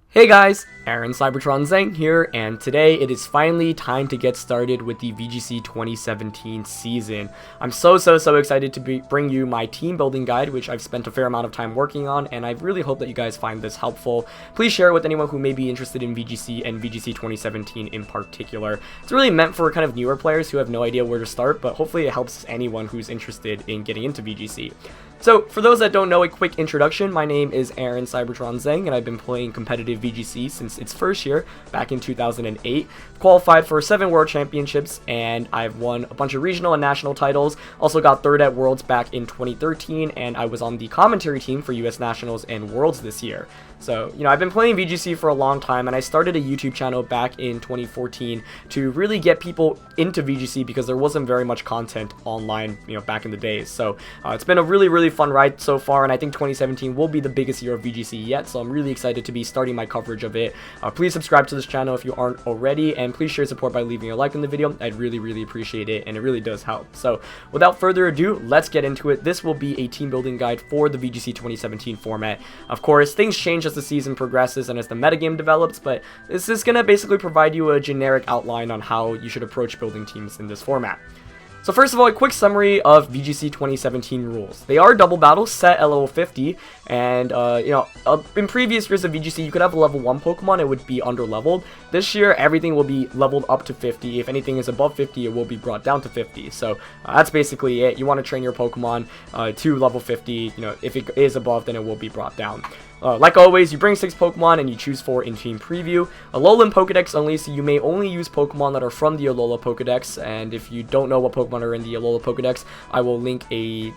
Hey guys, Aaron Cybertron Zhang here, and today it is finally time to get started with the VGC 2017 season. I'm so excited to bring you my team building guide, which I've spent a fair amount of time working on, and I really hope that you guys find this helpful. Please share it with anyone who may be interested in VGC and VGC 2017 in particular. It's really meant for kind of newer players who have no idea where to start, but hopefully it helps anyone who's interested in getting into VGC. So, for those that don't know, a quick introduction, my name is Aaron Cybertron Zhang, and I've been playing competitive VGC since its first year, back in 2008. Qualified for 7 World Championships, and I've won a bunch of regional and national titles. Also got 3rd at Worlds back in 2013, and I was on the commentary team for US Nationals and Worlds this year. So, I've been playing VGC for a long time, and I started a YouTube channel back in 2014 to really get people into VGC because there wasn't very much content online, back in the days. So, it's been a really fun ride so far, and I think 2017 will be the biggest year of VGC yet, so I'm really excited to be starting my coverage of it. Please subscribe to this channel if you aren't already, and please share support by leaving a like in the video. I'd really appreciate it, and it really does help. So, without further ado, let's get into it. This will be a team building guide for the VGC 2017 format. Of course, things change as the season progresses and as the metagame develops, but this is going to basically provide you a generic outline on how you should approach building teams in this format. So first of all, a quick summary of VGC 2017 rules. They are double battles set at level 50, and in previous years of VGC, you could have a level 1 Pokemon, it would be under-leveled. This year, everything will be leveled up to 50. If anything is above 50, it will be brought down to 50. So that's basically it. You want to train your Pokemon to level 50. If it is above, then it will be brought down. Like always, you bring 6 Pokemon and you choose 4 in Team Preview. Alolan Pokedex only, so you may only use Pokemon that are from the Alola Pokedex, and if you don't know what Pokemon are in the Alola Pokedex, I will link in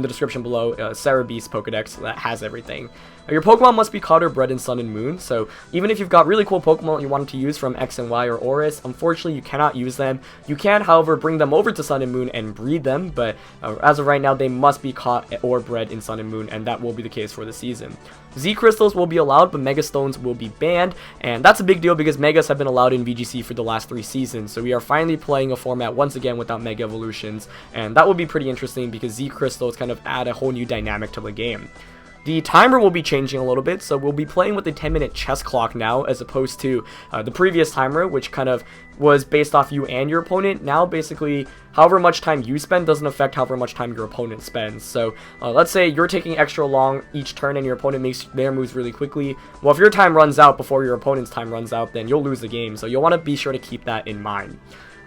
the description below Cerebeast Pokedex that has everything. Your Pokemon must be caught or bred in Sun and Moon, so even if you've got really cool Pokemon you wanted to use from X and Y or Oris, unfortunately you cannot use them. You can, however, bring them over to Sun and Moon and breed them, but as of right now, they must be caught or bred in Sun and Moon, and that will be the case for the season. Z Crystals will be allowed, but Mega Stones will be banned, and that's a big deal because Megas have been allowed in VGC for the last 3 seasons, so we are finally playing a format once again without Mega Evolutions, and that will be pretty interesting because Z Crystals kind of add a whole new dynamic to the game. The timer will be changing a little bit, so we'll be playing with a 10-minute chess clock now, as opposed to the previous timer, which kind of was based off you and your opponent. Now, basically, however much time you spend doesn't affect however much time your opponent spends. So, let's say you're taking extra long each turn and your opponent makes their moves really quickly. Well, if your time runs out before your opponent's time runs out, then you'll lose the game, so you'll want to be sure to keep that in mind.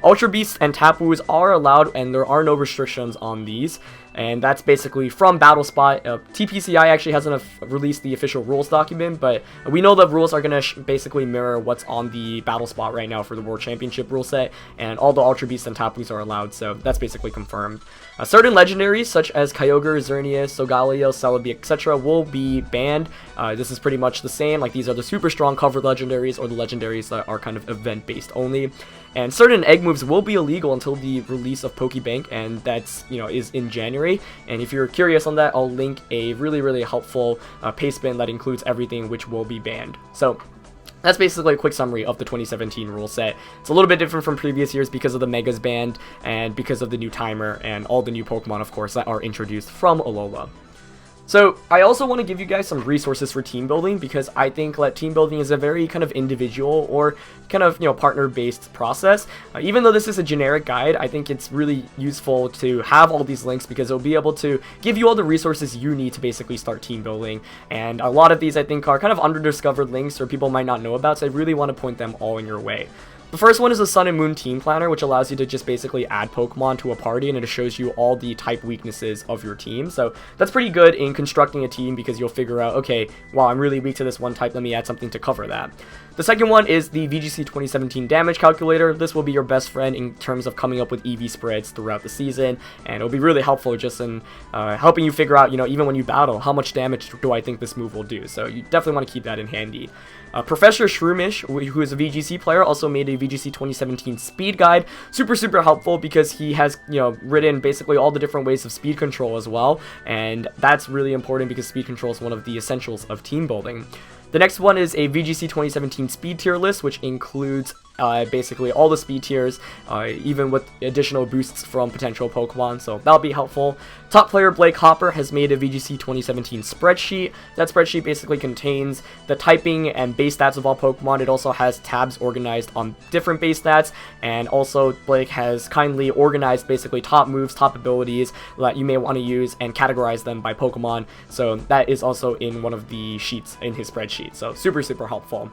Ultra Beasts and Tapus are allowed, and there are no restrictions on these, and that's basically from BattleSpot. TPCI actually hasn't released the official rules document, but we know the rules are going to basically mirror what's on the BattleSpot right now for the World Championship rule set, and all the Ultra Beasts and Tapus are allowed, so that's basically confirmed. Certain legendaries, such as Kyogre, Xerneas, Solgaleo, Celebi, etc., will be banned. This is pretty much the same, like these are the super strong covered legendaries, or the legendaries that are kind of event-based only. And certain egg moves will be illegal until the release of Pokebank, and that's, is in January. And if you're curious on that, I'll link a really helpful paste bin that includes everything which will be banned. So that's basically a quick summary of the 2017 rule set. It's a little bit different from previous years because of the Megas banned, and because of the new timer, and all the new Pokemon, of course, that are introduced from Alola. So, I also want to give you guys some resources for team building, because I think that team building is a very kind of individual or kind of, partner-based process. Even though this is a generic guide, I think it's really useful to have all these links because it'll be able to give you all the resources you need to basically start team building. And a lot of these, I think, are kind of under-discovered links or people might not know about, so I really want to point them all in your way. The first one is the Sun and Moon Team Planner, which allows you to just basically add Pokemon to a party, and it shows you all the type weaknesses of your team. So that's pretty good in constructing a team because you'll figure out, okay, well, I'm really weak to this one type, let me add something to cover that. The second one is the VGC 2017 Damage Calculator. This will be your best friend in terms of coming up with EV spreads throughout the season, and it'll be really helpful just in helping you figure out, even when you battle, how much damage do I think this move will do. So you definitely want to keep that in handy. Professor Shroomish, who is a VGC player, also made a VGC 2017 speed guide. Super helpful because he has, written basically all the different ways of speed control as well, and that's really important because speed control is one of the essentials of team building. The next one is a VGC 2017 speed tier list, which includes basically all the speed tiers, even with additional boosts from potential Pokemon, so that'll be helpful. Top player Blake Hopper has made a VGC 2017 spreadsheet. That spreadsheet basically contains the typing and base stats of all Pokemon. It also has tabs organized on different base stats, and also Blake has kindly organized basically top moves, top abilities that you may want to use and categorize them by Pokemon. So that is also in one of the sheets in his spreadsheet. So super helpful.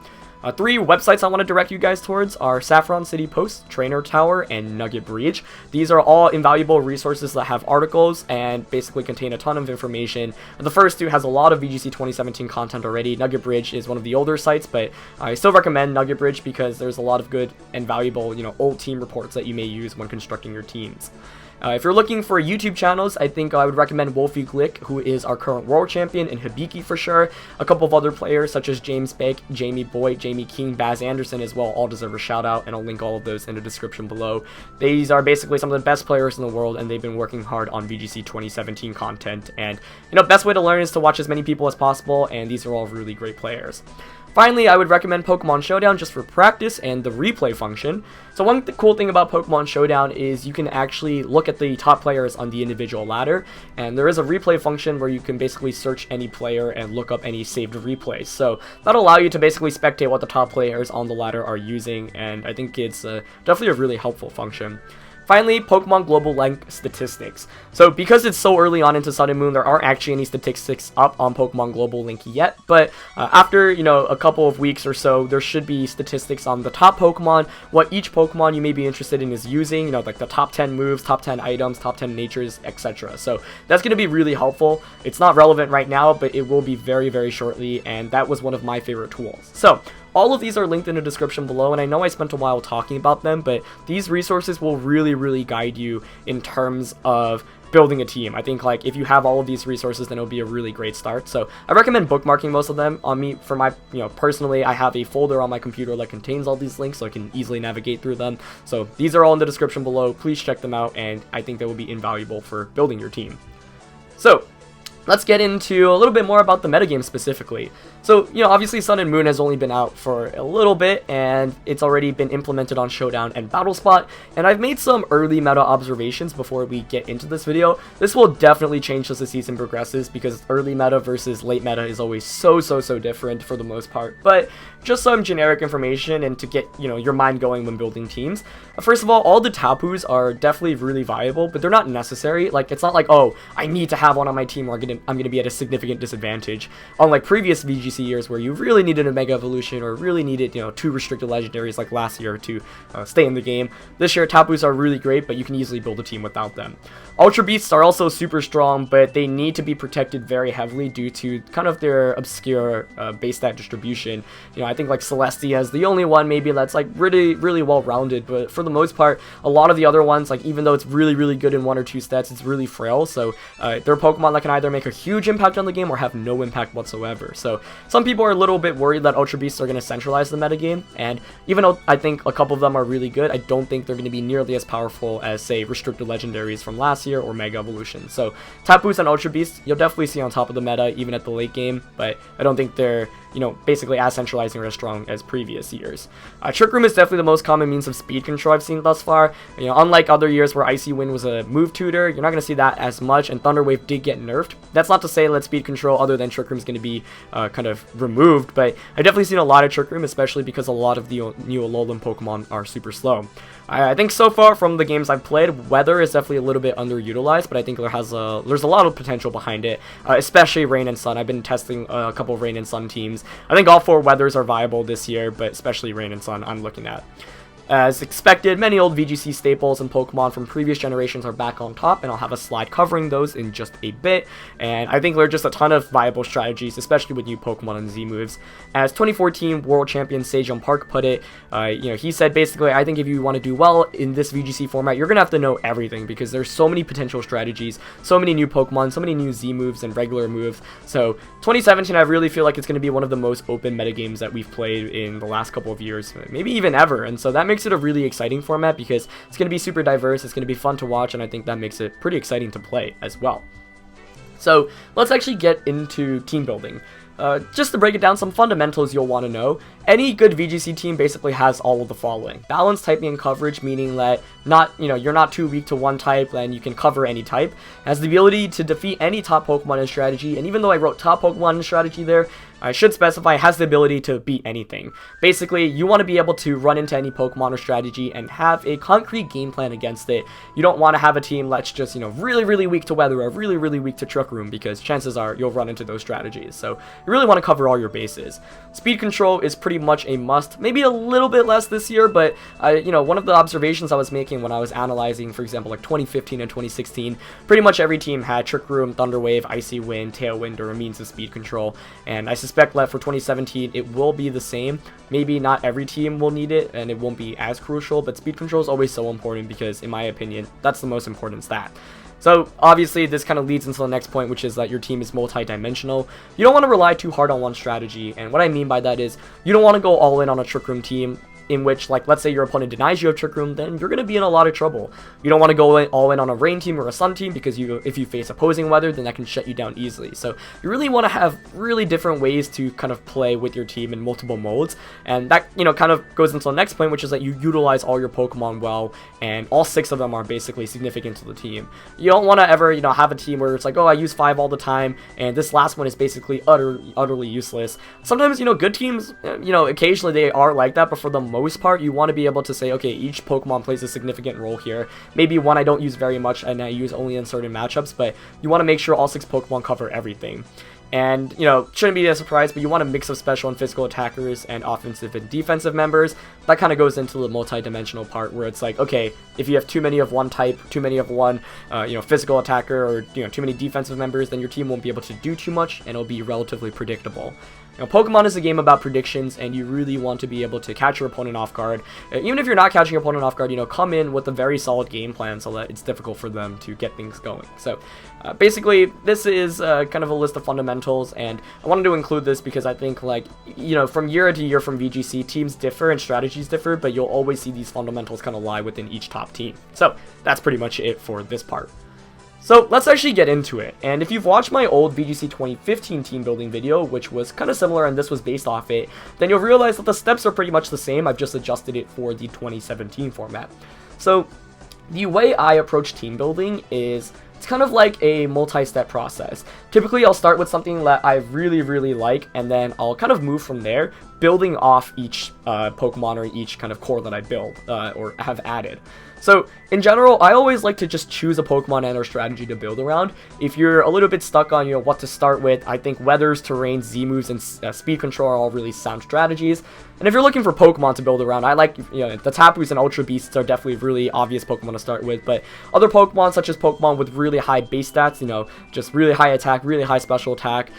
3 websites I want to direct you guys towards are Saffron City Post, Trainer Tower, and Nugget Breach. These are all invaluable resources that have articles and basically contain a ton of information. The first 2 has a lot of VGC 2017 content already. Nugget Bridge is one of the older sites, but I still recommend Nugget Bridge because there's a lot of good and valuable, old team reports that you may use when constructing your teams. If you're looking for YouTube channels, I think I would recommend Wolfie Glick, who is our current world champion, and Hibiki for sure. A couple of other players such as James Beck, Jamie Boyd, Jamie King, Baz Anderson as well, all deserve a shout out, and I'll link all of those in the description below. These are basically some of the best players in the world, and they've been working hard on VGC 2017 content. And best way to learn is to watch as many people as possible, and these are all really great players. Finally, I would recommend Pokemon Showdown just for practice and the replay function. So one cool thing about Pokemon Showdown is you can actually look at the top players on the individual ladder, and there is a replay function where you can basically search any player and look up any saved replays. So that'll allow you to basically spectate what the top players on the ladder are using, and I think it's definitely a really helpful function. Finally, Pokemon Global Link statistics. So because it's so early on into Sun and Moon, there aren't actually any statistics up on Pokemon Global Link yet, but after, a couple of weeks or so, there should be statistics on the top Pokemon, what each Pokemon you may be interested in is using, like the top 10 moves, top 10 items, top 10 natures, etc. So that's going to be really helpful. It's not relevant right now, but it will be very shortly, and that was one of my favorite tools. So all of these are linked in the description below, and I know I spent a while talking about them, but these resources will really guide you in terms of building a team. I think if you have all of these resources, then it'll be a really great start. So I recommend bookmarking most of them. On me, for my, personally, I have a folder on my computer that contains all these links so I can easily navigate through them. So these are all in the description below. Please check them out, and I think they will be invaluable for building your team. So let's get into a little bit more about the metagame specifically. So, obviously Sun and Moon has only been out for a little bit, and it's already been implemented on Showdown and Battle Spot, and I've made some early meta observations before we get into this video. This will definitely change as the season progresses, because early meta versus late meta is always so different for the most part, but just some generic information and to get, your mind going when building teams. First of all the Tapus are definitely really viable, but they're not necessary. It's not like, oh, I need to have one on my team or I'm gonna be at a significant disadvantage. Unlike previous VGC years where you really needed a Mega Evolution or really needed, 2 restricted legendaries like last year to stay in the game. This year, Tapus are really great, but you can easily build a team without them. Ultra Beasts are also super strong, but they need to be protected very heavily due to kind of their obscure base stat distribution. I think Celestia is the only one maybe that's really well rounded, but for the most part, a lot of the other ones, even though it's really good in 1 or 2 stats, it's really frail. So they're Pokemon that can either make a huge impact on the game or have no impact whatsoever. So some people are a little bit worried that Ultra Beasts are going to centralize the metagame, and even though I think a couple of them are really good, I don't think they're going to be nearly as powerful as, say, restricted legendaries from last year or Mega Evolution. So Tapus and Ultra Beasts, you'll definitely see on top of the meta even at the late game, but I don't think they're, basically as centralizing or as strong as previous years. Trick Room is definitely the most common means of speed control I've seen thus far. Unlike other years where Icy Wind was a move tutor, you're not going to see that as much, and Thunder Wave did get nerfed. That's not to say that speed control other than Trick Room is going to be kind of removed, but I've definitely seen a lot of Trick Room, especially because a lot of the new Alolan Pokemon are super slow. I think so far from the games I've played, Weather is definitely a little bit underutilized, but I think there's a lot of potential behind it, especially Rain and Sun. I've been testing a couple of Rain and Sun teams. I think all 4 Weathers are viable this year, but especially Rain and Sun I'm looking at. As expected, many old VGC staples and Pokemon from previous generations are back on top, and I'll have a slide covering those in just a bit. And I think there are just a ton of viable strategies, especially with new Pokemon and Z moves. As 2014 World Champion Sejong Park put it, he said basically, I think if you want to do well in this VGC format, you're going to have to know everything, because there's so many potential strategies, so many new Pokemon, so many new Z moves and regular moves. So 2017, I really feel like it's going to be one of the most open metagames that we've played in the last couple of years, maybe even ever. And so that makes it a really exciting format, because it's going to be super diverse, it's going to be fun to watch, and I think that makes it pretty exciting to play as well. So let's actually get into team building. just to break it down, some fundamentals you'll want to know. Any good VGC team basically has all of the following. Balanced typing and coverage, meaning that you're not too weak to one type and you can cover any type. Has the ability to defeat any top Pokemon in strategy, and even though I wrote top Pokemon in strategy there, I should specify has the ability to beat anything. Basically, you want to be able to run into any Pokemon or strategy and have a concrete game plan against it. You don't want to have a team that's just, really, really weak to weather or really, really weak to Trick Room, because chances are you'll run into those strategies. So you really want to cover all your bases. Speed control is pretty much a must. Maybe a little bit less this year, but one of the observations I was making when I was analyzing, for example, like 2015 and 2016, pretty much every team had Trick Room, Thunder Wave, Icy Wind, Tailwind, or a means of speed control, and I suspect that for 2017 it will be the same. Maybe not every team will need it and it won't be as crucial, but speed control is always so important because, in my opinion, that's the most important stat. So obviously this kind of leads into the next point, which is that your team is multi-dimensional. You don't want to rely too hard on one strategy, and what I mean by that is you don't want to go all in on a Trick Room team in which, like, let's say your opponent denies you a Trick Room, then you're going to be in a lot of trouble. You don't want to go all in on a rain team or a sun team, because if you face opposing weather, then that can shut you down easily. So you really want to have really different ways to kind of play with your team in multiple modes, and that, kind of goes into the next point, which is that you utilize all your Pokemon well, and all 6 of them are basically significant to the team. You don't want to ever, have a team where it's like, oh, I use 5 all the time, and this last one is basically utterly useless. Sometimes, good teams, occasionally they are like that, but for the most part, you want to be able to say, okay, each Pokemon plays a significant role here. Maybe one I don't use very much and I use only in certain matchups, but you want to make sure all 6 Pokemon cover everything. And, shouldn't be a surprise, but you want a mix of special and physical attackers and offensive and defensive members. That kind of goes into the multi-dimensional part where it's like, okay, if you have too many of one type, too many of one, physical attacker, or, too many defensive members, then your team won't be able to do too much and it'll be relatively predictable. Pokemon is a game about predictions, and you really want to be able to catch your opponent off guard. Even if you're not catching your opponent off guard, come in with a very solid game plan so that it's difficult for them to get things going. So basically, this is kind of a list of fundamentals, and I wanted to include this because I think, from year to year from VGC, teams differ and strategies differ, but you'll always see these fundamentals kind of lie within each top team. So that's pretty much it for this part. So let's actually get into it, and if you've watched my old VGC 2015 team building video, which was kind of similar and this was based off it, then you'll realize that the steps are pretty much the same. I've just adjusted it for the 2017 format. So the way I approach team building is it's kind of like a multi-step process. Typically, I'll start with something that I really, really like, and then I'll kind of move from there, building off each Pokemon or each kind of core that I build or have added. So, in general, I always like to just choose a Pokemon and or strategy to build around. If you're a little bit stuck on, what to start with, I think Weathers, Terrains, Z-moves, and Speed Control are all really sound strategies. And if you're looking for Pokemon to build around, I like, the Tapus and Ultra Beasts are definitely really obvious Pokemon to start with, but other Pokemon, such as Pokemon with really high base stats, just really high attack, really high special attack,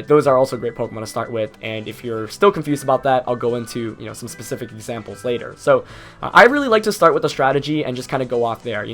those are also great Pokemon to start with. And if you're still confused about that, I'll go into, some specific examples later. So, I really like to start with a strategy and just kind of go off there.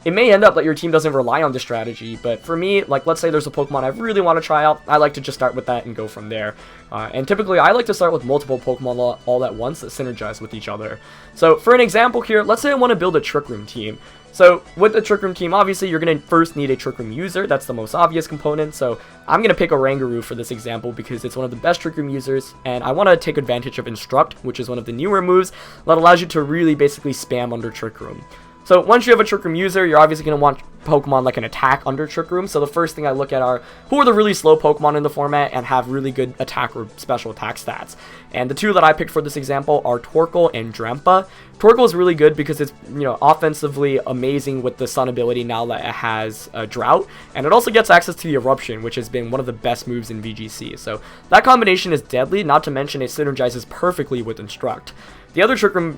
It may end up that your team doesn't rely on this strategy, but for me, let's say there's a Pokemon I really want to try out, I like to just start with that and go from there. And typically, I like to start with multiple Pokemon all at once that synergize with each other. So, for an example here, let's say I want to build a Trick Room team. So, with the Trick Room team, obviously, you're going to first need a Trick Room user. That's the most obvious component. So, I'm going to pick Oranguru for this example because it's one of the best Trick Room users, and I want to take advantage of Instruct, which is one of the newer moves that allows you to really basically spam under Trick Room. So once you have a Trick Room user, you're obviously going to want Pokemon like an attack under Trick Room. So the first thing I look at are who are the really slow Pokemon in the format and have really good attack or special attack stats. And the two that I picked for this example are Torkoal and Drampa. Torkoal is really good because it's, offensively amazing with the Sun ability now that it has a Drought. And it also gets access to the Eruption, which has been one of the best moves in VGC. So that combination is deadly, not to mention it synergizes perfectly with Instruct. The other Trick Room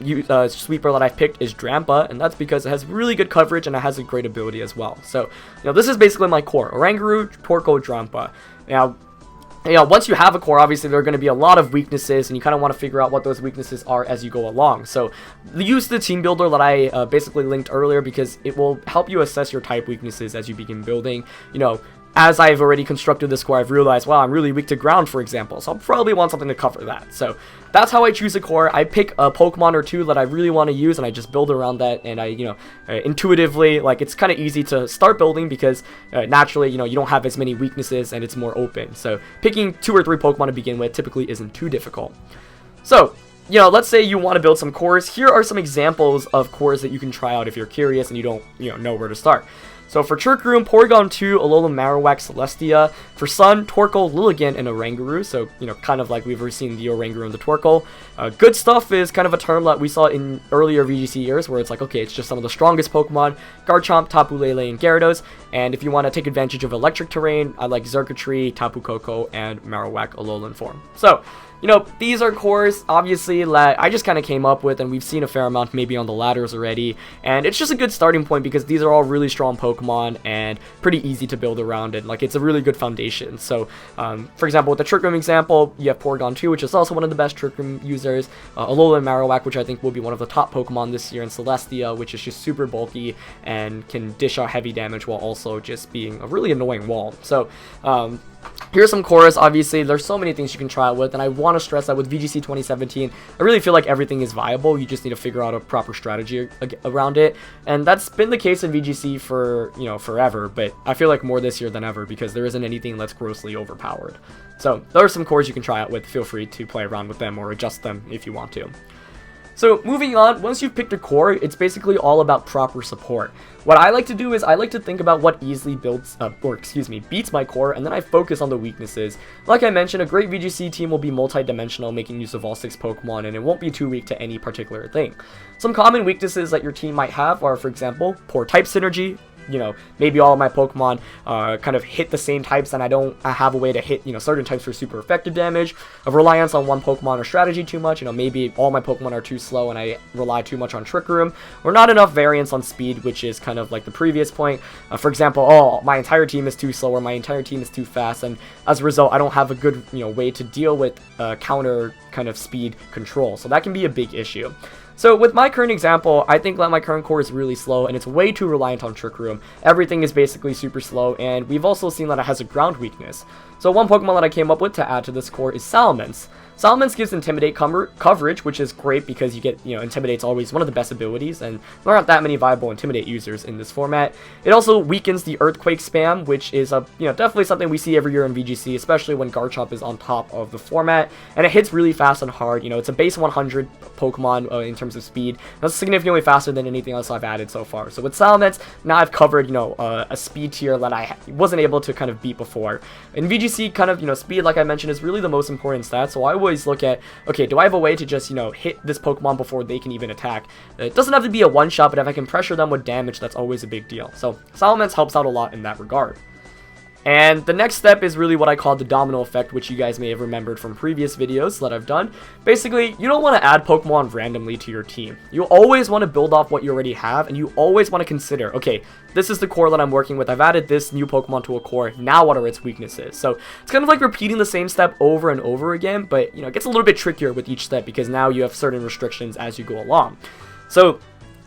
sweeper that I've picked is Drampa, and that's because it has really good coverage and it has a great ability as well. So, this is basically my core: Oranguru, Torkoal, Drampa. Now, once you have a core, obviously there are going to be a lot of weaknesses, and you kind of want to figure out what those weaknesses are as you go along. So, use the team builder that I basically linked earlier because it will help you assess your type weaknesses as you begin building. as I've already constructed this core, I've realized, wow, I'm really weak to ground, for example, so I'll probably want something to cover that. So that's how I choose a core. I pick a Pokemon or two that I really want to use, and I just build around that, and I, intuitively, like, it's kind of easy to start building because naturally, you don't have as many weaknesses, and it's more open. So picking 2 or 3 Pokemon to begin with typically isn't too difficult. So, let's say you want to build some cores. Here are some examples of cores that you can try out if you're curious and you don't, know where to start. So for Chirkroom, Porygon 2, Alola, Marowak, Celestia. For Sun, Torkoal, Lilligant, and Oranguru. So, kind of like we've already seen the Oranguru and the Torkoal. Good stuff is kind of a term that we saw in earlier VGC years where it's like, okay, it's just some of the strongest Pokemon. Garchomp, Tapu Lele, and Gyarados. And if you want to take advantage of electric terrain, I like Xurkitree, Tapu Koko, and Marowak Alolan form. So, these are cores, obviously, that I just kind of came up with, and we've seen a fair amount maybe on the ladders already, and it's just a good starting point because these are all really strong Pokemon and pretty easy to build around, and, like, it's a really good foundation. So, for example, with the Chirkroom example, you have Porygon 2, which is also one of the best Chirkroom users, Alola and Marowak, which I think will be one of the top Pokemon this year, and Celestia, which is just super bulky and can dish out heavy damage while also just being a really annoying wall. So, here's some cores. Obviously, there's so many things you can try it with, and I want to stress that with VGC 2017, I really feel like everything is viable. You just need to figure out a proper strategy around it, and that's been the case in VGC for, forever, but I feel like more this year than ever because there isn't anything that's grossly overpowered. So, there are some cores you can try out with. Feel free to play around with them or adjust them if you want to. So moving on, once you've picked a core, it's basically all about proper support. What I like to do is I like to think about what easily beats my core, and then I focus on the weaknesses. Like I mentioned, a great VGC team will be multi-dimensional, making use of all 6 Pokemon, and it won't be too weak to any particular thing. Some common weaknesses that your team might have are, for example, poor type synergy. Maybe all of my Pokemon kind of hit the same types and I have a way to hit, certain types for super effective damage. A reliance on one Pokemon or strategy too much. Maybe all my Pokemon are too slow and I rely too much on Trick Room. Or not enough variance on speed, which is kind of like the previous point. For example, oh, my entire team is too slow or my entire team is too fast, and as a result, I don't have a good, way to deal with counter kind of speed control. So that can be a big issue. So with my current example, I think that my current core is really slow and it's way too reliant on Trick Room. Everything is basically super slow, and we've also seen that it has a ground weakness. So one Pokemon that I came up with to add to this core is Salamence. Salamence gives Intimidate coverage, which is great because you get, Intimidate's always one of the best abilities, and there aren't that many viable Intimidate users in this format. It also weakens the Earthquake spam, which is definitely something we see every year in VGC, especially when Garchomp is on top of the format, and it hits really fast and hard. It's a base 100 Pokemon in terms of speed. That's significantly faster than anything else I've added so far. So with Salamence, now I've covered, a speed tier that I wasn't able to kind of beat before. In VGC, kind of, speed, like I mentioned, is really the most important stat, so I always look at, okay, do I have a way to just, hit this Pokemon before they can even attack? It doesn't have to be a one-shot, but if I can pressure them with damage, that's always a big deal. So Salamence helps out a lot in that regard. And the next step is really what I call the domino effect, which you guys may have remembered from previous videos that I've done. Basically, you don't want to add Pokemon randomly to your team. You always want to build off what you already have, and you always want to consider, okay, this is the core that I'm working with. I've added this new Pokemon to a core. Now what are its weaknesses? So it's kind of like repeating the same step over and over again, but, it gets a little bit trickier with each step because now you have certain restrictions as you go along. So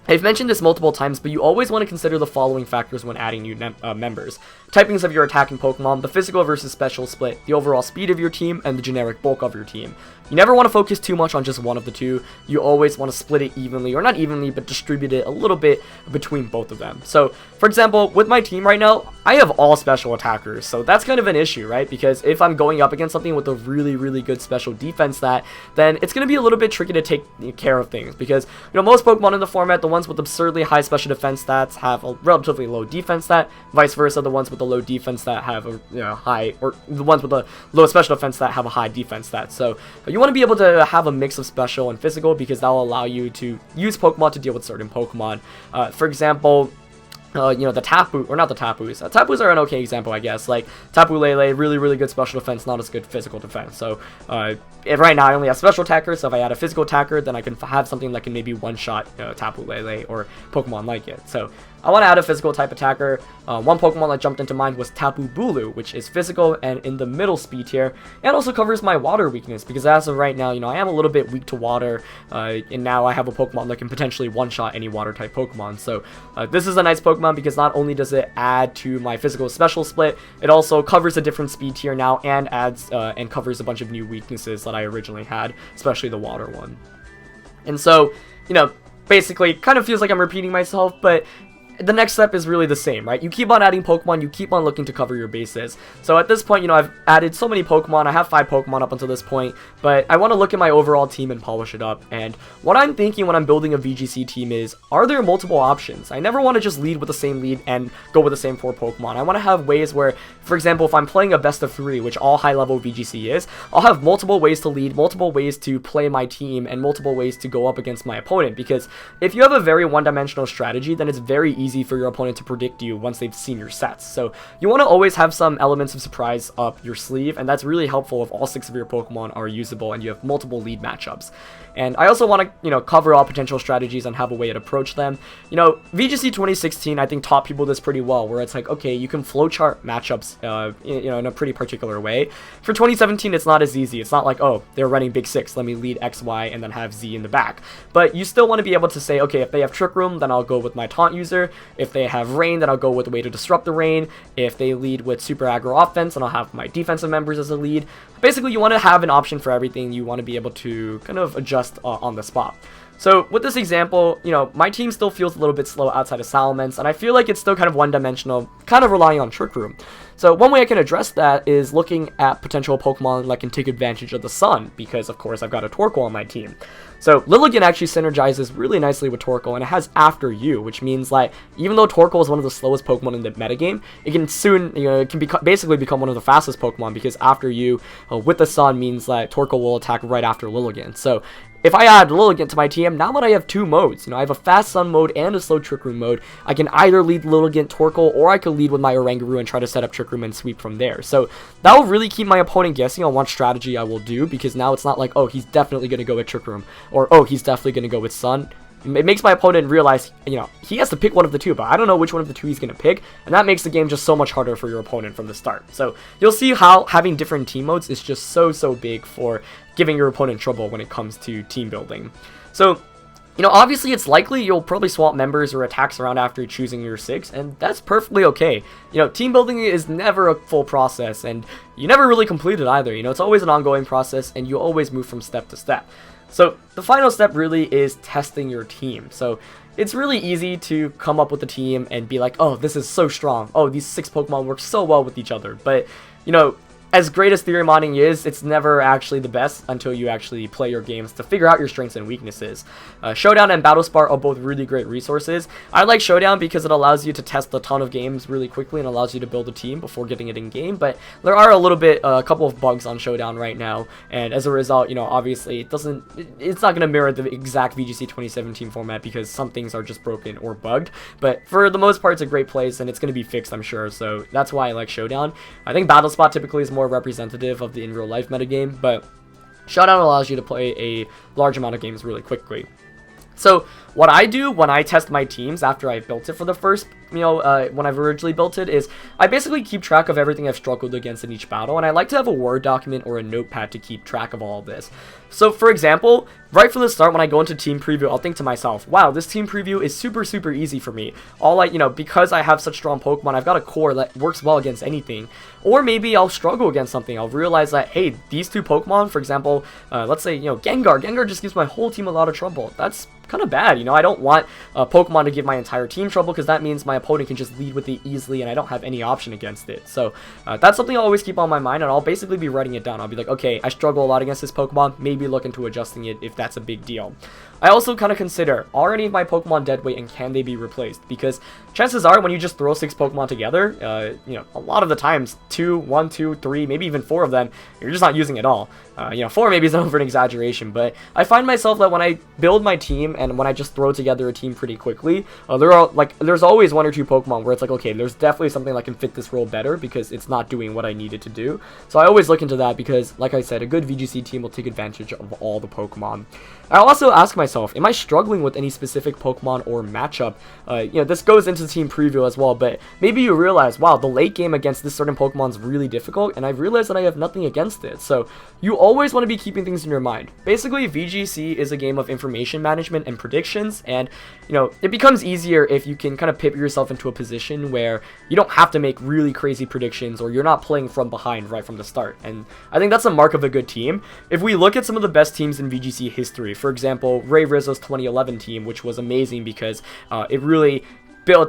I've mentioned this multiple times, but you always want to consider the following factors when adding new members. Typings of your attacking Pokemon, the physical versus special split, the overall speed of your team, and the generic bulk of your team. You never want to focus too much on just one of the two. You always want to split it evenly, or not evenly, but distribute it a little bit between both of them. So, for example, with my team right now, I have all special attackers, so that's kind of an issue, right? Because if I'm going up against something with a really, really good special defense stat, then it's going to be a little bit tricky to take care of things, because, most Pokemon in the format, the ones with absurdly high special defense stats have a relatively low defense stat, vice versa, the ones with the low defense stat have a high, or the ones with the low special defense stat have a high defense stat. So you want to be able to have a mix of special and physical because that will allow you to use Pokemon to deal with certain Pokemon. For example, the Tapu, or not the Tapus. Tapus are an okay example, I guess. Like, Tapu Lele, really, really good special defense, not as good physical defense. So, if right now I only have special attacker, so if I add a physical attacker, then I can have something that can maybe one-shot Tapu Lele or Pokemon like it. So, I want to add a physical type attacker. One Pokemon that jumped into mind was Tapu Bulu, which is physical and in the middle speed tier, and also covers my water weakness, because as of right now, you know, I am a little bit weak to water, and now I have a Pokemon that can potentially one-shot any water type Pokemon. So this is a nice Pokemon because not only does it add to my physical special split, it also covers a different speed tier now and adds and covers a bunch of new weaknesses that I originally had, especially the water one. And so, you know, basically kind of feels like I'm repeating myself, but the next step is really the same, right? You keep on adding Pokemon, you keep on looking to cover your bases. So at this point, you know, I've added so many Pokemon. I have 5 Pokemon up until this point, but I want to look at my overall team and polish it up. And what I'm thinking when I'm building a VGC team is, are there multiple options? I never want to just lead with the same lead and go with the same 4 Pokemon. I want to have ways where, for example, if I'm playing a best of 3, which all high-level VGC is, I'll have multiple ways to lead, multiple ways to play my team, and multiple ways to go up against my opponent. Because if you have a very one-dimensional strategy, then it's very easy for your opponent to predict you once they've seen your sets. So you want to always have some elements of surprise up your sleeve, and that's really helpful if all 6 of your Pokemon are usable and you have multiple lead matchups. And I also want to, you know, cover all potential strategies and have a way to approach them. You know, VGC 2016, I think, taught people this pretty well, where it's like, okay, you can flowchart matchups, you know, in a pretty particular way. For 2017, it's not as easy. It's not like, oh, they're running Big 6, let me lead X, Y, and then have Z in the back. But you still want to be able to say, okay, if they have Trick Room, then I'll go with my Taunt user. If they have Rain, then I'll go with a way to disrupt the Rain. If they lead with Super Aggro Offense, then I'll have my defensive members as a lead. Basically, you want to have an option for everything. You want to be able to kind of adjust on the spot. So with this example, you know, my team still feels a little bit slow outside of Salamence, and I feel like it's still kind of one-dimensional, kind of relying on Trick Room. So one way I can address that is looking at potential Pokemon that can take advantage of the sun, because of course I've got a Torkoal on my team. So Lilligant actually synergizes really nicely with Torkoal, and it has After You, which means like, even though Torkoal is one of the slowest Pokemon in the metagame, it can soon, you know, it can basically become one of the fastest Pokemon, because After You with the sun means that Torkoal will attack right after Lilligant. So if I add Lilligant to my team, now that I have 2 modes, you know, I have a fast sun mode and a slow Trick Room mode, I can either lead Lilligant Torkoal, or I could lead with my Oranguru and try to set up Trick Room and sweep from there. So that will really keep my opponent guessing on what strategy I will do, because now it's not like, oh, he's definitely going to go with Trick Room, or oh, he's definitely going to go with Sun. It makes my opponent realize, you know, he has to pick one of the 2, but I don't know which one of the 2 he's going to pick, and that makes the game just so much harder for your opponent from the start. So you'll see how having different team modes is just so big for giving your opponent trouble when it comes to team building. So, you know, obviously it's likely you'll probably swap members or attacks around after choosing your 6, and that's perfectly okay. You know, team building is never a full process, and you never really complete it either. You know, it's always an ongoing process, and you always move from step to step. So the final step really is testing your team. So it's really easy to come up with a team and be like, oh, this is so strong. Oh, these 6 Pokemon work so well with each other. But, you know, as great as theory modding is, it's never actually the best until you actually play your games to figure out your strengths and weaknesses. Showdown and Battlespar are both really great resources. I like Showdown because it allows you to test a ton of games really quickly and allows you to build a team before getting it in game, but there are a couple of bugs on Showdown right now, and as a result, you know, obviously it's not going to mirror the exact VGC 2017 format because some things are just broken or bugged, but for the most part it's a great place and it's going to be fixed, I'm sure, so that's why I like Showdown. I think Battlespot typically is more representative of the in real life metagame, but Showdown allows you to play a large amount of games really quickly. So what I do when I test my teams after I've built it for the first, you know, when I've originally built it, is I basically keep track of everything I've struggled against in each battle, and I like to have a Word document or a notepad to keep track of all of this. So for example, right from the start when I go into team preview, I'll think to myself, wow, this team preview is super easy for me. You know, because I have such strong Pokemon, I've got a core that works well against anything. Or maybe I'll struggle against something. I'll realize that, hey, these 2 Pokemon, for example, let's say, you know, Gengar just gives my whole team a lot of trouble. That's kind of bad, you know. I don't want Pokemon to give my entire team trouble, because that means my opponent can just lead with it easily and I don't have any option against it. So that's something I'll always keep on my mind, and I'll basically be writing it down. I'll be like, okay, I struggle a lot against this Pokemon, maybe look into adjusting it if that's a big deal. I also kind of consider, are any of my Pokemon dead weight and can they be replaced? Because chances are when you just throw 6 Pokemon together, you know, a lot of the times 1, 2, 3, maybe even 4 of them, you're just not using at all. 4 maybe is over an exaggeration, but I find myself that when I build my team and when I just throw together a team pretty quickly, there's always 1 or 2 Pokemon where it's like, okay, there's definitely something that can fit this role better because it's not doing what I needed to do. So I always look into that because, like I said, a good VGC team will take advantage of all the Pokemon. I also ask myself, am I struggling with any specific Pokemon or matchup? This goes into the team preview as well, but maybe you realize, wow, the late game against this certain Pokemon is really difficult, and I realized that I have nothing against it. So you always want to be keeping things in your mind. Basically, VGC is a game of information management and predictions, and it becomes easier if you can kind of pivot yourself into a position where you don't have to make really crazy predictions, or you're not playing from behind right from the start. And I think that's a mark of a good team. If we look at some of the best teams in VGC history, for example, Ray Rizzo's 2011 team, which was amazing because it really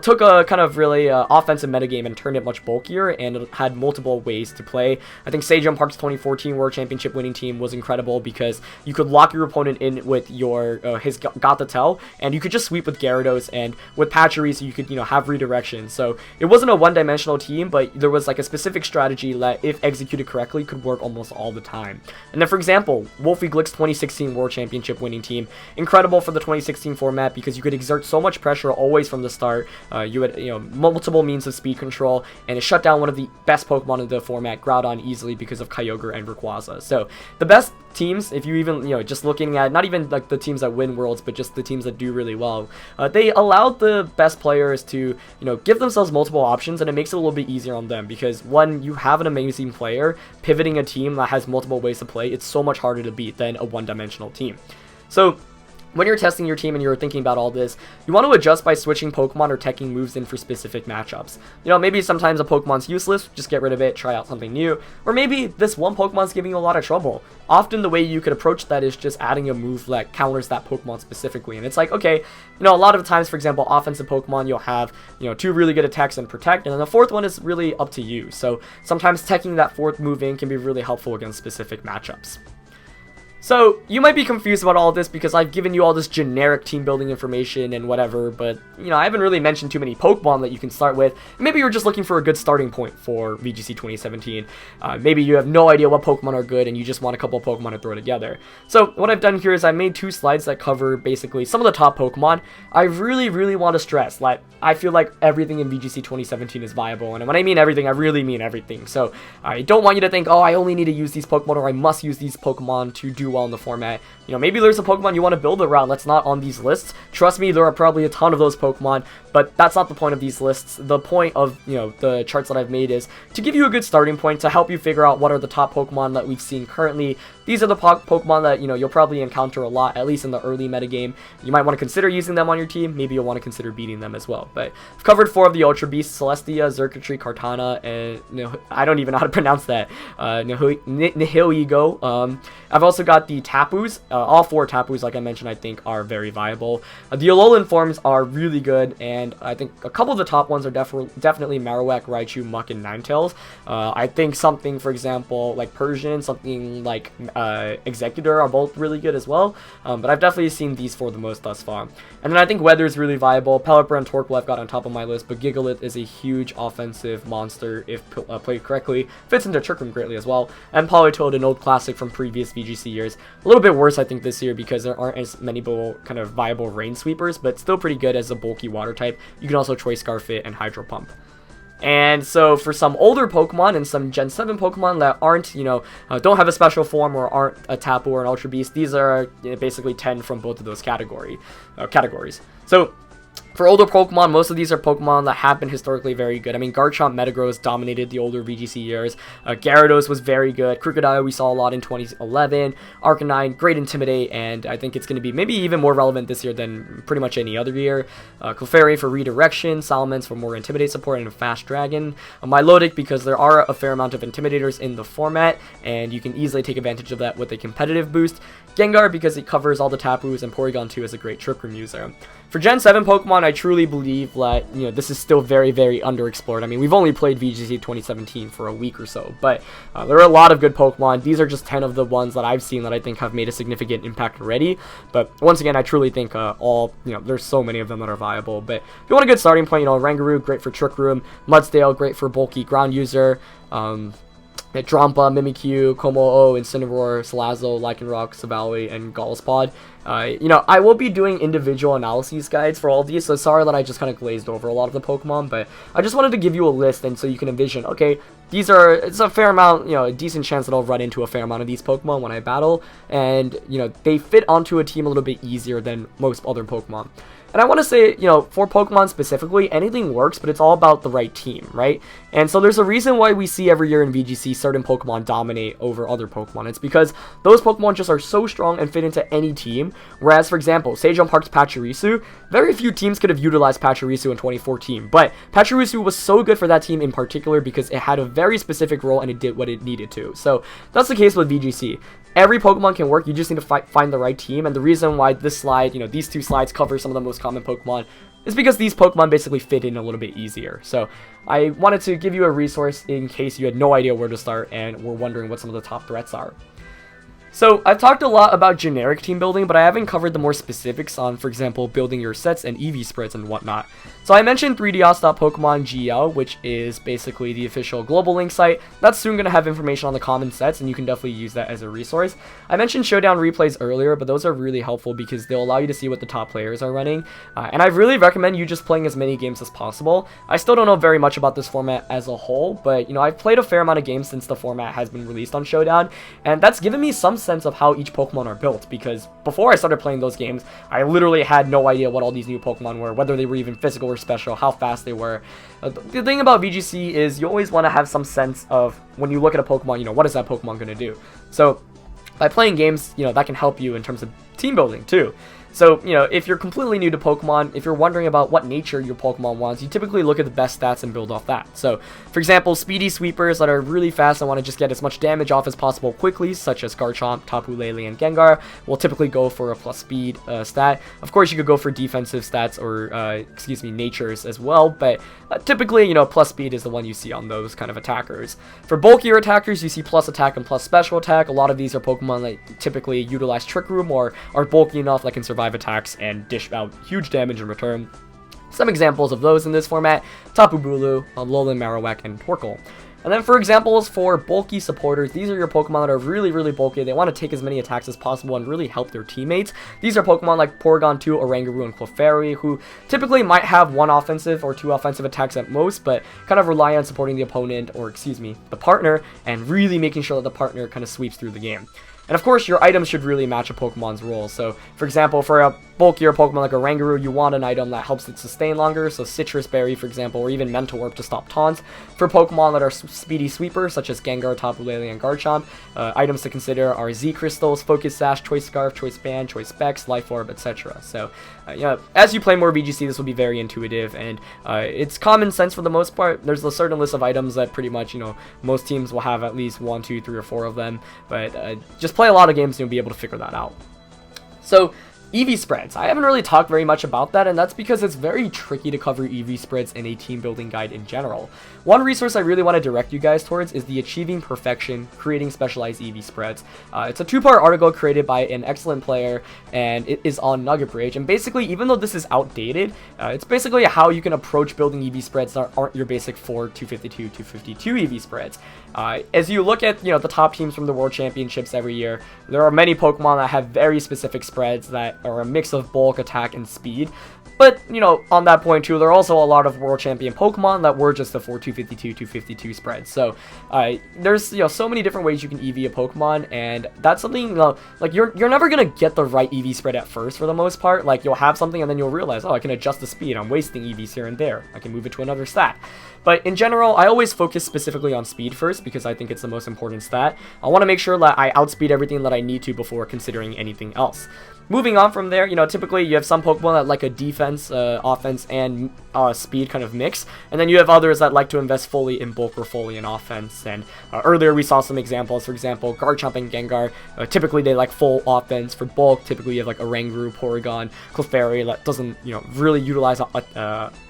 took a kind of really offensive metagame and turned it much bulkier, and it had multiple ways to play. I think Sejong Park's 2014 World Championship winning team was incredible because you could lock your opponent in with your his Got the Tell, and you could just sweep with Gyarados, and with Pachirisu you could have redirection. So it wasn't a one-dimensional team, but there was like a specific strategy that, if executed correctly, could work almost all the time. And then, for example, Wolfie Glick's 2016 World Championship winning team, incredible for the 2016 format because you could exert so much pressure always from the start. You had multiple means of speed control, and it shut down one of the best Pokemon in the format, Groudon, easily because of Kyogre and Rayquaza. So the best teams, if you even just looking at not even like the teams that win worlds, but just the teams that do really well, they allowed the best players to give themselves multiple options, and it makes it a little bit easier on them because when you have an amazing player pivoting a team that has multiple ways to play, it's so much harder to beat than a one-dimensional team. So when you're testing your team and you're thinking about all this, you want to adjust by switching Pokemon or teching moves in for specific matchups. Maybe sometimes a Pokemon's useless, just get rid of it, try out something new. Or maybe this one Pokemon's giving you a lot of trouble. Often the way you could approach that is just adding a move that counters that Pokemon specifically. And it's like, okay, a lot of times, for example, offensive Pokemon, you'll have, 2 really good attacks and protect, and then the 4th one is really up to you. So sometimes teching that 4th move in can be really helpful against specific matchups. So, you might be confused about all of this because I've given you all this generic team building information and whatever, but, I haven't really mentioned too many Pokemon that you can start with. Maybe you're just looking for a good starting point for VGC 2017. Maybe you have no idea what Pokemon are good and you just want a couple of Pokemon to throw together. So, what I've done here is I made 2 slides that cover basically some of the top Pokemon. I really, really want to stress that I feel like everything in VGC 2017 is viable, and when I mean everything, I really mean everything. So, I don't want you to think, oh, I only need to use these Pokemon, or I must use these Pokemon to do well in the format. Maybe there's a Pokemon you want to build around that's not on these lists. Trust me, there are probably a ton of those Pokemon, but that's not the point of these lists. The point of, the charts that I've made is to give you a good starting point to help you figure out what are the top Pokemon that we've seen currently. These are the Pokemon that, you'll probably encounter a lot, at least in the early metagame. You might want to consider using them on your team. Maybe you'll want to consider beating them as well. But I've covered 4 of the Ultra Beasts: Celestia, Xurkitree, Kartana, and I don't even know how to pronounce that. Nihilego. I've also got the Tapus. All 4 Tapus, like I mentioned, I think are very viable. The Alolan forms are really good, and I think a couple of the top ones are definitely Marowak, Raichu, Muk, and Ninetales. I think something, for example, like Persian, something like Executor are both really good as well, but I've definitely seen these 4 the most thus far. And then I think Weather is really viable. Pelipper and Torkoal I've got on top of my list, but Gigalith is a huge offensive monster if played correctly. Fits into Trick Room greatly as well. And Politoed, an old classic from previous VGC years. A little bit worse, I think, this year because there aren't as many kind of viable rain sweepers, but still pretty good as a bulky water type. You can also Choice Scarf it and Hydro Pump. And so for some older Pokemon and some Gen 7 Pokemon that aren't, don't have a special form or aren't a Tapu or an Ultra Beast, these are basically 10 from both of those categories. So for older Pokemon, most of these are Pokemon that have been historically very good. I mean, Garchomp, Metagross dominated the older VGC years. Gyarados was very good. Krookodile we saw a lot in 2011. Arcanine, great Intimidate, and I think it's going to be maybe even more relevant this year than pretty much any other year. Clefairy for Redirection, Salamence for more Intimidate support, and a Fast Dragon. Milotic because there are a fair amount of Intimidators in the format, and you can easily take advantage of that with a competitive boost. Gengar because it covers all the Tapus, and Porygon 2 is a great Trick Room user. For Gen 7 Pokemon, I truly believe that, this is still very, very underexplored. I mean, we've only played VGC 2017 for a week or so, but there are a lot of good Pokemon. These are just 10 of the ones that I've seen that I think have made a significant impact already. But once again, I truly think there's so many of them that are viable. But if you want a good starting point, Rangaroo, great for Trick Room. Mudsdale, great for bulky ground user. Drampa, Mimikyu, Kommo-o, Incineroar, Salazzle, Lycanroc, Savali, and Gallspod. I will be doing individual analyses guides for all of these, so sorry that I just kind of glazed over a lot of the Pokemon, but I just wanted to give you a list, and so you can envision, okay, it's a fair amount, a decent chance that I'll run into a fair amount of these Pokemon when I battle, and, they fit onto a team a little bit easier than most other Pokemon. And I want to say, for Pokemon specifically, anything works, but it's all about the right team, right? And so there's a reason why we see every year in VGC certain Pokemon dominate over other Pokemon. It's because those Pokemon just are so strong and fit into any team. Whereas, for example, Sejong Park's Pachirisu, very few teams could have utilized Pachirisu in 2014. But Pachirisu was so good for that team in particular because it had a very specific role and it did what it needed to. So that's the case with VGC. Every Pokemon can work, you just need to find the right team, and the reason why this slide, these two slides cover some of the most common Pokemon is because these Pokemon basically fit in a little bit easier. So I wanted to give you a resource in case you had no idea where to start and were wondering what some of the top threats are. So I've talked a lot about generic team building, but I haven't covered the more specifics on, for example, building your sets and EV spreads and whatnot. So I mentioned 3ds.pokemon GL, which is basically the official global link site. That's soon going to have information on the common sets, and you can definitely use that as a resource. I mentioned Showdown replays earlier, but those are really helpful because they'll allow you to see what the top players are running. And I really recommend you just playing as many games as possible. I still don't know very much about this format as a whole, but I've played a fair amount of games since the format has been released on Showdown, and that's given me some sense of how each Pokemon are built, because before I started playing those games, I literally had no idea what all these new Pokemon were, whether they were even physical or special, how fast they were. The thing about VGC is you always want to have some sense of, when you look at a Pokemon, what is that Pokemon going to do? So by playing games, that can help you in terms of team building too. So, if you're completely new to Pokemon, if you're wondering about what nature your Pokemon wants, you typically look at the best stats and build off that. So, for example, speedy sweepers that are really fast and want to just get as much damage off as possible quickly, such as Garchomp, Tapu Lele, and Gengar, will typically go for a plus speed stat. Of course, you could go for defensive stats or, natures as well, but typically, plus speed is the one you see on those kind of attackers. For bulkier attackers, you see plus attack and plus special attack. A lot of these are Pokemon that typically utilize Trick Room or are bulky enough that can survive attacks and dish out huge damage in return. Some examples of those in this format: Tapu Bulu, Alolan Marowak, and Torkoal. And then for examples for bulky supporters, these are your Pokemon that are really, really bulky. They want to take as many attacks as possible and really help their teammates. These are Pokemon like Porygon 2, Oranguru, and Clefairy, who typically might have one offensive or two offensive attacks at most, but kind of rely on supporting the opponent, or the partner, and really making sure that the partner kind of sweeps through the game. And of course, your items should really match a Pokemon's role. So, for example, for a bulkier Pokemon like Oranguru, you want an item that helps it sustain longer, so Citrus Berry, for example, or even Mental Warp to stop taunts. For Pokemon that are speedy sweepers, such as Gengar, Tapu Lele, and Garchomp, items to consider are Z Crystals, Focus Sash, Choice Scarf, Choice Band, Choice Specs, Life Orb, etc. So, as you play more VGC, this will be very intuitive, and it's common sense for the most part. There's a certain list of items that pretty much, most teams will have at least 1, 2, 3, or 4 of them, but just play a lot of games and you'll be able to figure that out. So, EV spreads. I haven't really talked very much about that, and that's because it's very tricky to cover EV spreads in a team building guide in general. One resource I really want to direct you guys towards is the Achieving Perfection, Creating Specialized EV Spreads. It's a 2-part article created by an excellent player, and it is on Nugget Bridge. And basically, even though this is outdated, it's basically how you can approach building EV spreads that aren't your basic 4, 252, 252 EV spreads. As you look at, the top teams from the World Championships every year, there are many Pokemon that have very specific spreads that are a mix of bulk, attack, and speed. But, on that point too, there are also a lot of World Champion Pokemon that were just the 4, 252, 252 spreads. So, there's, so many different ways you can EV a Pokemon, and that's something, like, you're never gonna get the right EV spread at first for the most part. Like, you'll have something and then you'll realize, oh, I can adjust the speed, I'm wasting EVs here and there, I can move it to another stat. But in general, I always focus specifically on speed first because I think it's the most important stat. I want to make sure that I outspeed everything that I need to before considering anything else. Moving on from there, typically you have some Pokemon that like a defense, offense, and speed kind of mix, and then you have others that like to invest fully in bulk or fully in offense. And earlier we saw some examples. For example, Garchomp and Gengar, typically they like full offense. For bulk, typically you have like Oranguru, Porygon, Clefairy that doesn't, really utilize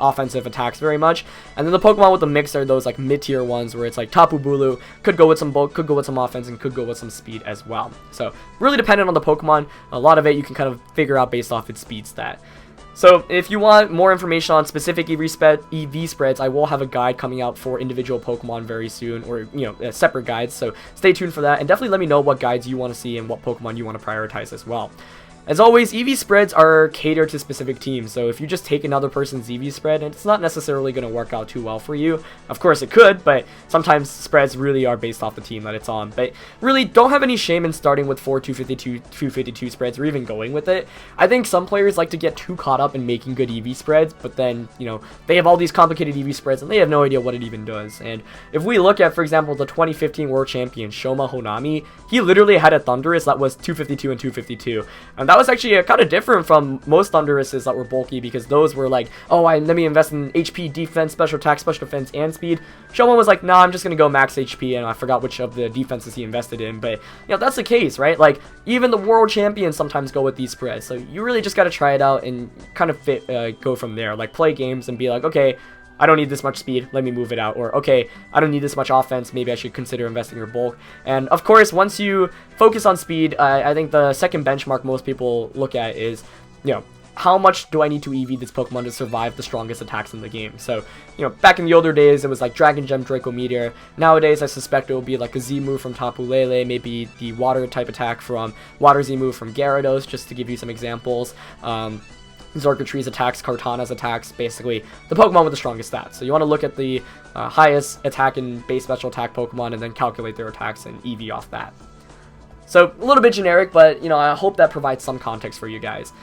offensive attacks very much. And then the Pokemon with the mix are those like mid-tier ones where it's like Tapu Bulu could go with some bulk, could go with some offense, and could go with some speed as well. So really dependent on the Pokemon. A lot of it you can kind of figure out based off its speed stat. So if you want more information on specific EV spreads, I will have a guide coming out for individual Pokemon very soon, or separate guides. So stay tuned for that, and definitely let me know what guides you want to see and what Pokemon you want to prioritize as well. As always, EV spreads are catered to specific teams, so if you just take another person's EV spread, it's not necessarily going to work out too well for you. Of course it could, but sometimes spreads really are based off the team that it's on. But really, don't have any shame in starting with 4 252 spreads, or even going with it. I think some players like to get too caught up in making good EV spreads, but then, they have all these complicated EV spreads, and they have no idea what it even does. And if we look at, for example, the 2015 World Champion, Shoma Honami, he literally had a Thundurus that was 252 and 252. And that was actually kind of different from most Thunduruses that were bulky, because those were like, oh, let me invest in HP, defense, special attack, special defense, and speed. Shoma was like, nah, I'm just going to go max HP, and I forgot which of the defenses he invested in. But, that's the case, right? Like, even the world champions sometimes go with these spreads. So you really just got to try it out and kind of go from there. Like, play games and be like, okay, I don't need this much speed, let me move it out. Or, okay, I don't need this much offense, maybe I should consider investing in bulk. And, of course, once you focus on speed, I think the second benchmark most people look at is, how much do I need to EV this Pokemon to survive the strongest attacks in the game? So, back in the older days, it was like Dragon Gem, Draco Meteor. Nowadays, I suspect it will be like a Z move from Tapu Lele, maybe the water type attack from Water Z move from Gyarados, just to give you some examples. Xurkitree's attacks, Kartana's attacks, basically the Pokemon with the strongest stats. So you want to look at the highest attack and base special attack Pokemon and then calculate their attacks and EV off that. So a little bit generic, but I hope that provides some context for you guys.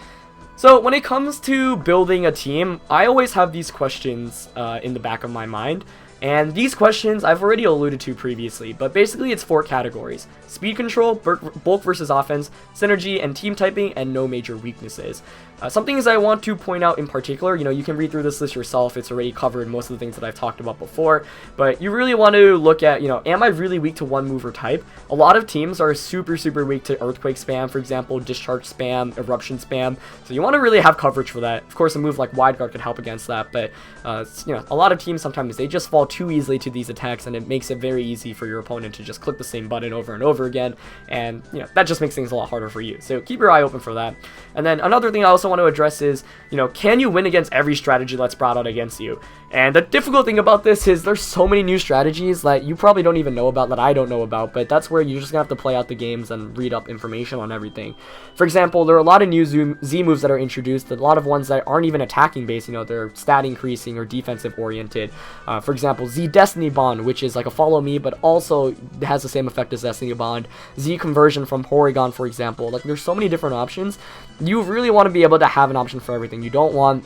So when it comes to building a team, I always have these questions in the back of my mind. And these questions I've already alluded to previously, but basically it's 4 categories: speed control, bulk versus offense, synergy, and team typing, and no major weaknesses. Some things I want to point out in particular, you can read through this list yourself, it's already covered most of the things that I've talked about before, but you really want to look at, am I really weak to one move or type? A lot of teams are super weak to Earthquake spam, for example, Discharge spam, Eruption spam, so you want to really have coverage for that. Of course, a move like Wide Guard could help against that, but, a lot of teams sometimes, they just fall too easily to these attacks, and it makes it very easy for your opponent to just click the same button over and over again, and, that just makes things a lot harder for you. So keep your eye open for that. And then another thing I also want to address is, can you win against every strategy that's brought out against you? And the difficult thing about this is there's so many new strategies that you probably don't even know about, that I don't know about, but that's where you're just gonna have to play out the games and read up information on everything. For example, there are a lot of new Z moves that are introduced, a lot of ones that aren't even attacking based, they're stat increasing or defensive oriented. For example, Z Destiny Bond, which is like a follow me, but also has the same effect as Destiny Bond. Z Conversion from Porygon, for example. Like, there's so many different options. You really want to be able to have an option for everything. You don't want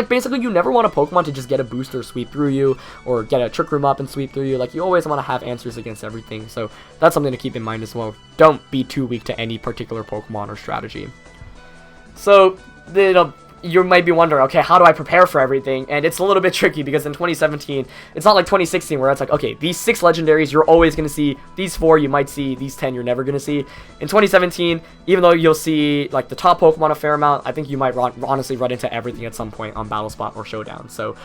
basically you never want a Pokemon to just get a boost or sweep through you, or get a Trick Room up and sweep through you. Like, you always want to have answers against everything, so that's something to keep in mind as well. Don't be too weak to any particular Pokemon or strategy. So, you might be wondering, okay, how do I prepare for everything? And it's a little bit tricky, because in 2017, it's not like 2016 where it's like, okay, these 6 legendaries you're always going to see, these 4 you might see, these 10 you're never going to see. In 2017, even though you'll see like the top Pokemon a fair amount, I think you might honestly run into everything at some point on Battle Spot or Showdown. So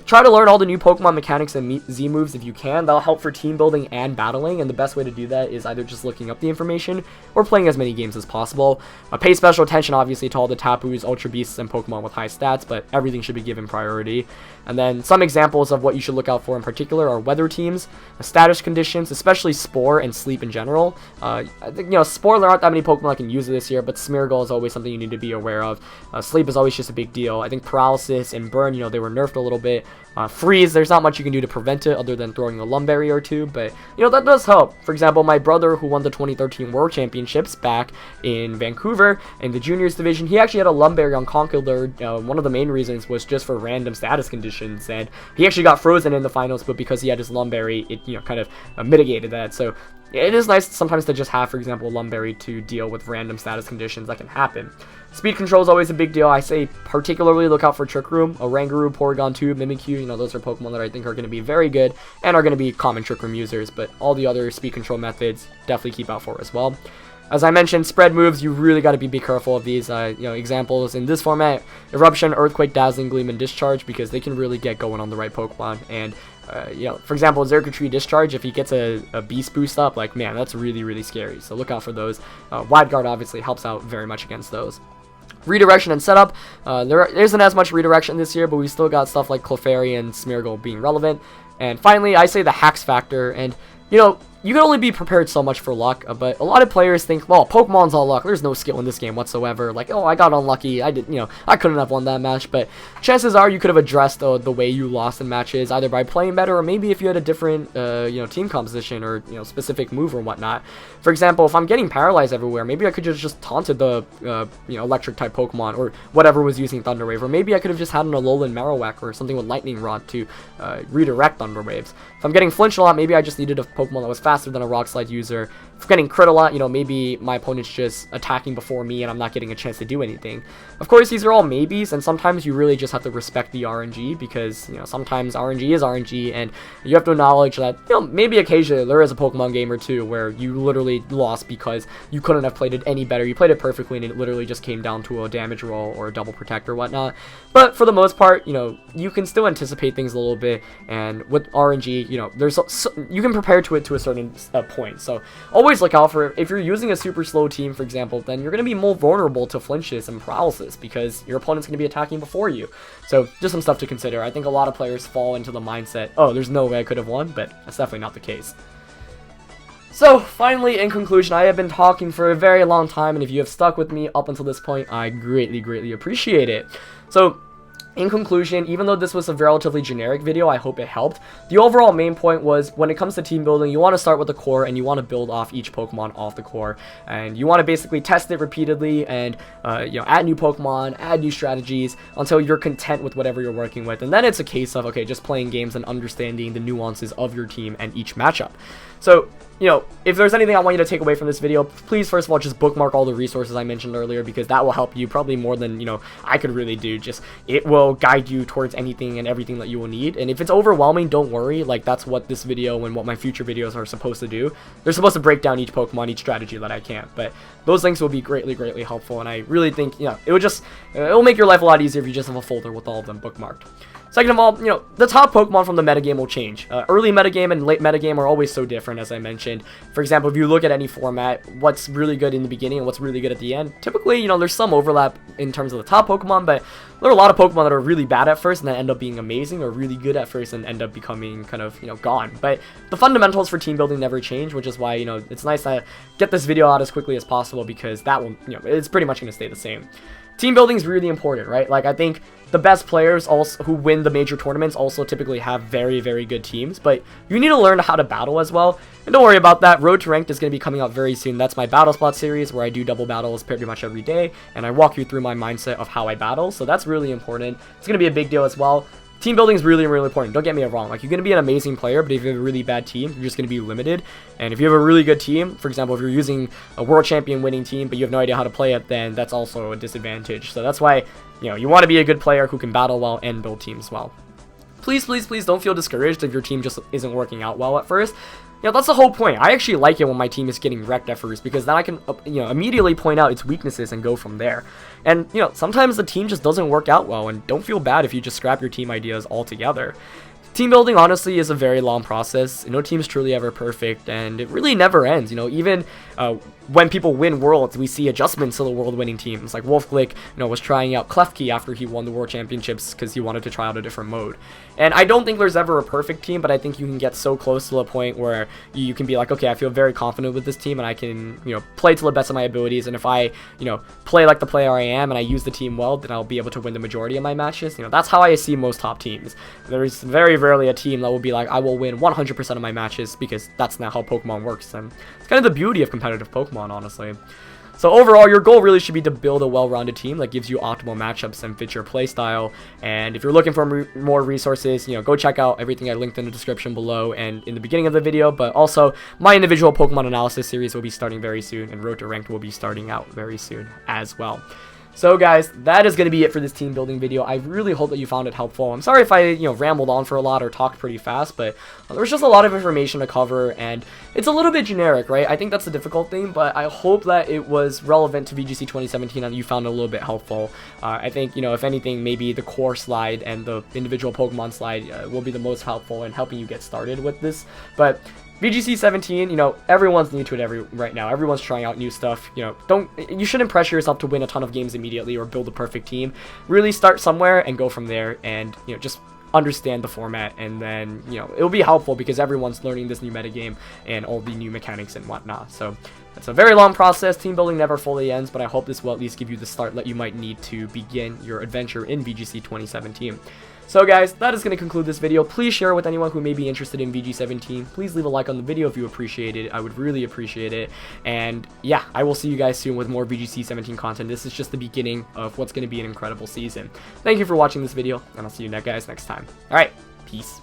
try to learn all the new Pokemon mechanics and Z moves if you can. That'll help for team building and battling, and the best way to do that is either just looking up the information or playing as many games as possible. Pay special attention obviously to all the Tapus, Ultra Beasts, and Pokemon with high stats, but everything should be given priority. And then some examples of what you should look out for in particular are weather teams, status conditions, especially Spore and Sleep in general. I think, Spore, there aren't that many Pokemon that can use it this year, but Smeargle is always something you need to be aware of. Sleep is always just a big deal. I think Paralysis and Burn, they were nerfed a little bit. Freeze, there's not much you can do to prevent it other than throwing a Lumberry or two, but that does help. For example, my brother, who won the 2013 World Championships back in Vancouver in the juniors division, he actually had a Lumberry on Conkeldurr. One of the main reasons was just for random status conditions, and he actually got frozen in the finals, but because he had his Lumberry, it kind of mitigated that. So it is nice sometimes to just have, for example, a Lumberry to deal with random status conditions that can happen. Speed control is always a big deal. I say particularly look out for Trick Room, Oranguru, Porygon 2, Mimikyu. Those are Pokemon that I think are going to be very good and are going to be common Trick Room users, but all the other speed control methods definitely keep out for as well. As I mentioned, spread moves, you really got to be careful of these, examples in this format: Eruption, Earthquake, Dazzling Gleam, and Discharge, because they can really get going on the right Pokemon. And, for example, Xurkitree Discharge, if he gets a Beast boost up, like, man, that's really scary. So look out for those. Wide Guard obviously helps out very much against those. Redirection and setup, there isn't as much redirection this year, but we still got stuff like Clefairy and Smeargle being relevant. And finally, I say the hacks factor, and you know, you can only be prepared so much for luck, but a lot of players think, well, Pokemon's all luck. There's no skill in this game whatsoever. Like, oh, I got unlucky. I couldn't have won that match. But chances are you could have addressed the way you lost in matches, either by playing better or maybe if you had a different, team composition or, specific move or whatnot. For example, if I'm getting paralyzed everywhere, maybe I could just taunted the, electric type Pokemon or whatever was using Thunder Wave. Or maybe I could have just had an Alolan Marowak or something with Lightning Rod to redirect Thunder Waves. If I'm getting flinched a lot, maybe I just needed a Pokemon that was faster than a Rock Slide user. If I'm getting crit a lot, maybe my opponent's just attacking before me and I'm not getting a chance to do anything. Of course, these are all maybes, and sometimes you really just have to respect the RNG because, sometimes RNG is RNG, and you have to acknowledge that, maybe occasionally there is a Pokemon game or two where you literally lost because you couldn't have played it any better. You played it perfectly and it literally just came down to a damage roll or a double protect or whatnot. But for the most part, you can still anticipate things a little bit, and with RNG, you can prepare to it to a certain point. So always look out for, if you're using a super slow team, for example, then you're going to be more vulnerable to flinches and paralysis because your opponent's going to be attacking before you. So just some stuff to consider. I think a lot of players fall into the mindset, oh, there's no way I could have won, but that's definitely not the case. So, finally, in conclusion, I have been talking for a very long time, and if you have stuck with me up until this point, I greatly, greatly appreciate it. So, in conclusion, even though this was a relatively generic video, I hope it helped. The overall main point was, when it comes to team building, you want to start with the core, and you want to build off each Pokemon off the core. And you want to basically test it repeatedly, and, add new Pokemon, add new strategies, until you're content with whatever you're working with. And then it's a case of, okay, just playing games and understanding the nuances of your team and each matchup. So, if there's anything I want you to take away from this video, please, first of all, just bookmark all the resources I mentioned earlier, because that will help you probably more than, I could really do. Just, it will guide you towards anything and everything that you will need. And if it's overwhelming, don't worry. Like, that's what this video and what my future videos are supposed to do. They're supposed to break down each Pokemon, each strategy that I can't. But those links will be greatly, greatly helpful. And I really think, it'll make your life a lot easier if you just have a folder with all of them bookmarked. Second of all, the top Pokemon from the metagame will change. Early metagame and late metagame are always so different, as I mentioned. For example, if you look at any format, what's really good in the beginning and what's really good at the end, typically, there's some overlap in terms of the top Pokemon, but there are a lot of Pokemon that are really bad at first and then end up being amazing, or really good at first and end up becoming kind of, gone. But the fundamentals for team building never change, which is why, it's nice to get this video out as quickly as possible, because that will, it's pretty much going to stay the same. Team building is really important, right? Like, I think the best players also who win the major tournaments also typically have very, very good teams, but you need to learn how to battle as well. And don't worry about that. Road to Ranked is going to be coming out very soon. That's my Battle Spot series where I do double battles pretty much every day, and I walk you through my mindset of how I battle, so that's really important. It's going to be a big deal as well. Team building is really, really important. Don't get me wrong. Like, you're going to be an amazing player, but if you have a really bad team, you're just going to be limited. And if you have a really good team, for example, if you're using a world champion winning team, but you have no idea how to play it, then that's also a disadvantage. So that's why, you want to be a good player who can battle well and build teams well. Please, please, please don't feel discouraged if your team just isn't working out well at first. That's the whole point. I actually like it when my team is getting wrecked at first, because then I can, immediately point out its weaknesses and go from there. And, sometimes the team just doesn't work out well, and don't feel bad if you just scrap your team ideas altogether. Team building, honestly, is a very long process. No team is truly ever perfect, and it really never ends. Even when people win worlds, we see adjustments to the world-winning teams. Like Wolfglick, was trying out Klefki after he won the world championships because he wanted to try out a different mode. And I don't think there's ever a perfect team, but I think you can get so close to a point where you can be like, okay, I feel very confident with this team, and I can, play to the best of my abilities. And if I, play like the player I am, and I use the team well, then I'll be able to win the majority of my matches. That's how I see most top teams. There's very rarely a team that will be like, I will win 100% of my matches, because that's not how Pokemon works. And it's kind of the beauty of competitive Pokemon, honestly. So overall, your goal really should be to build a well-rounded team that gives you optimal matchups and fits your playstyle. And if you're looking for more resources, go check out everything I linked in the description below and in the beginning of the video. But also, my individual Pokemon analysis series will be starting very soon, and Road to Ranked will be starting out very soon as well. So guys, that is going to be it for this team building video. I really hope that you found it helpful. I'm sorry if I, rambled on for a lot or talked pretty fast, but there was just a lot of information to cover, and it's a little bit generic, right? I think that's the difficult thing, but I hope that it was relevant to VGC 2017 and you found it a little bit helpful. I think, if anything, maybe the core slide and the individual Pokemon slide will be the most helpful in helping you get started with this, but VGC 17, you know, everyone's new to it right now. Everyone's trying out new stuff. You know, you shouldn't pressure yourself to win a ton of games immediately or build a perfect team. Really start somewhere and go from there, and, you know, just understand the format, and then, you know, it'll be helpful because everyone's learning this new metagame and all the new mechanics and whatnot. So it's a very long process. Team building never fully ends, but I hope this will at least give you the start that you might need to begin your adventure in VGC 2017. So guys, that is going to conclude this video. Please share it with anyone who may be interested in VG17. Please leave a like on the video if you appreciate it. I would really appreciate it. And yeah, I will see you guys soon with more VGC 17 content. This is just the beginning of what's going to be an incredible season. Thank you for watching this video, and I'll see you guys next time. Alright, peace.